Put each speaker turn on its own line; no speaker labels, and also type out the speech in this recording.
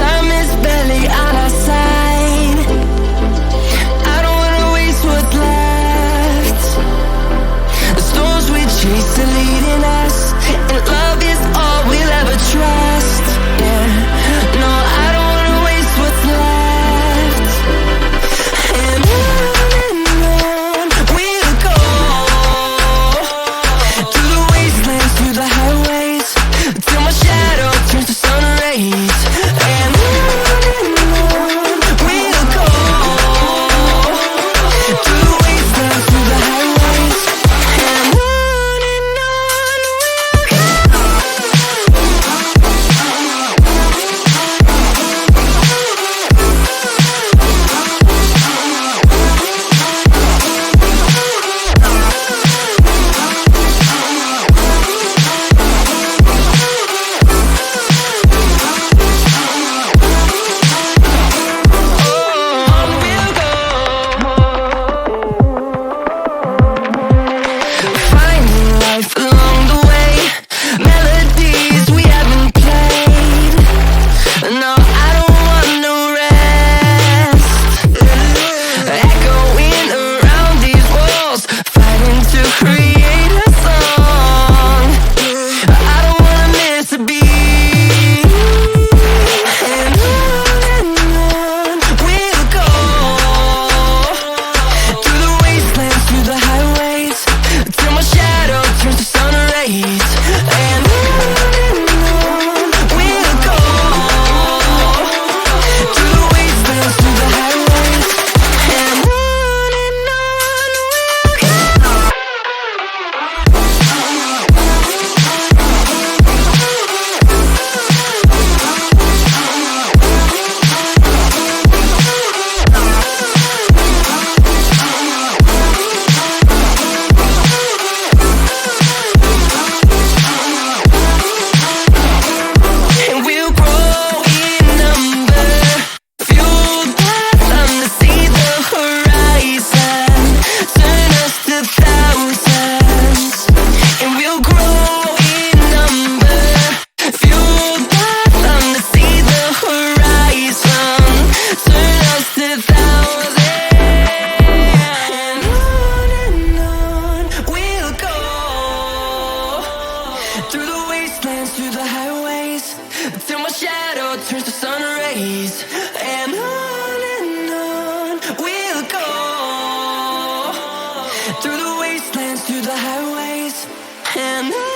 Time is barely on our side. I don't wanna waste what's left. The storms we chase are leading us, and love is all we'll ever trust. Yeah, no, I don't wanna waste what's left. And on we'll go, through the wastelands, through the highways, till my shadow turns to sun rays. And on we'll go, through the wastelands, through the highways, and on we'll go. Finding life along the way, melodies we haven't played. No, I don't want no rest. Echoing around these walls, fighting to create a song. I don't wanna miss a beat. And on we'll go, through the wastelands, through the highways, till my shadow turns to sun rays. And on we'll go, through the wastelands, through the highways, and on we'll go. And we'll grow in number, fueled by them to see the horizon, turn us to thousands. And we'll grow in number, fueled by them to see the horizon, turn us to thousands. And on we'll go, through the wastelands, through the highways, till my shadow turns to sun rays. And on we'll go, through the wastelands, through the highways, and on.